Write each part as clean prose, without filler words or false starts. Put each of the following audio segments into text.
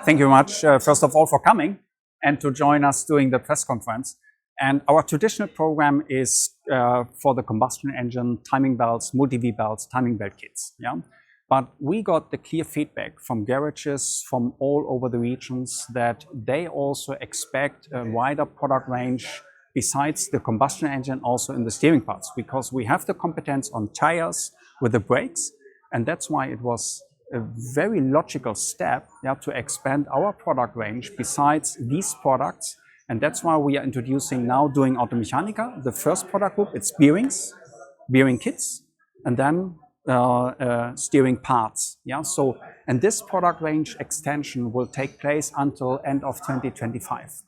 Thank you very much, first of all, for coming and to join us during the press conference. And our traditional program is for the combustion engine, timing belts, multi-V belts, timing belt kits. Yeah? But we got the clear feedback from garages from all over the regions that they also expect a wider product range besides the combustion engine, also in the steering parts, because we have the competence on tires with the brakes, and that's why it was a very logical step, yeah, to expand our product range besides these products. And that's why we are introducing now, doing Automechanika, the first product group. It's bearings, bearing kits, and then steering parts. Yeah, so, and this product range extension will take place until end of 2025.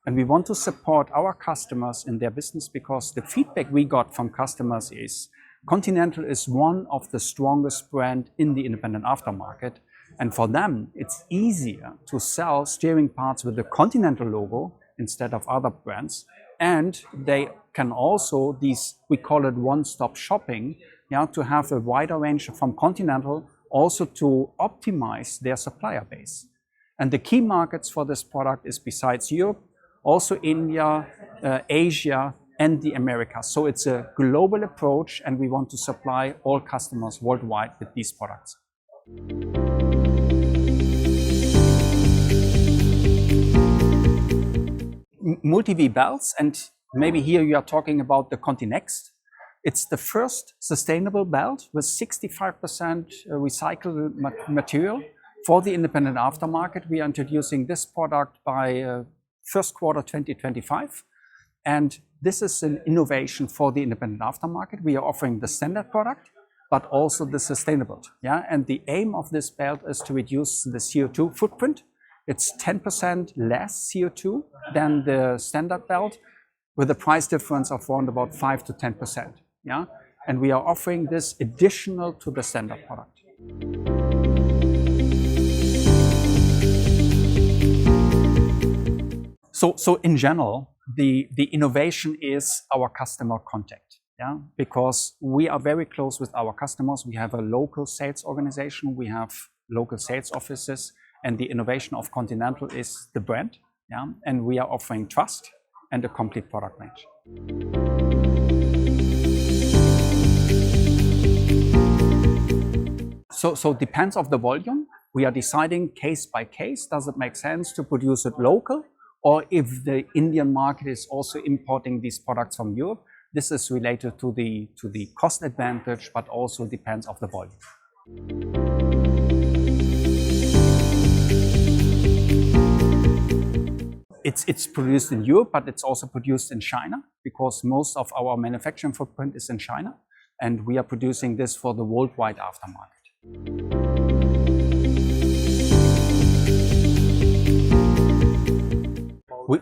And we want to support our customers in their business, because the feedback we got from customers is Continental is one of the strongest brands in the independent aftermarket. And for them, it's easier to sell steering parts with the Continental logo instead of other brands. And they can also, we call it one-stop shopping, yeah, to have a wider range from Continental, also to optimize their supplier base. And the key markets for this product is, besides Europe, also India, Asia, and the Americas. So it's a global approach, and we want to supply all customers worldwide with these products. Multi-V belts, and maybe here you are talking about the Conex. It's the first sustainable belt with 65% recycled material for the independent aftermarket. We are introducing this product by first quarter 2025. And this is an innovation for the independent aftermarket. We are offering the standard product, but also the sustainable. Yeah? And the aim of this belt is to reduce the CO2 footprint. It's 10% less CO2 than the standard belt, with a price difference of around about 5 to 10%. Yeah? And we are offering this additional to the standard product. So in general, the innovation is our customer contact, yeah? Because we are very close with our customers. We have a local sales organization, we have local sales offices, and the innovation of Continental is the brand, yeah? And we are offering trust and a complete product range. So it depends on the volume. We are deciding case by case. Does it make sense to produce it local? Or if the Indian market is also importing these products from Europe, this is related to the cost advantage, but also depends on the volume. It's produced in Europe, but it's also produced in China, because most of our manufacturing footprint is in China, and we are producing this for the worldwide aftermarket.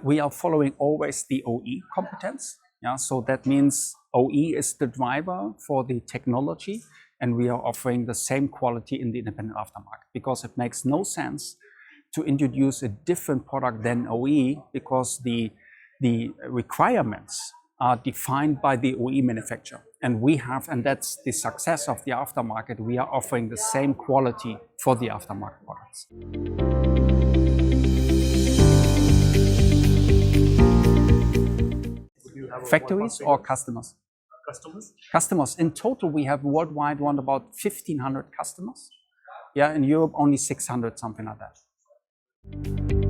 We are following always the OE competence. Yeah? So that means OE is the driver for the technology, and we are offering the same quality in the independent aftermarket, because it makes no sense to introduce a different product than OE, because the requirements are defined by the OE manufacturer. And that's the success of the aftermarket. We are offering the same quality for the aftermarket products. Factories or customers? Customers. In total, we have worldwide around about 1,500 customers. Yeah, in Europe, only 600, something like that.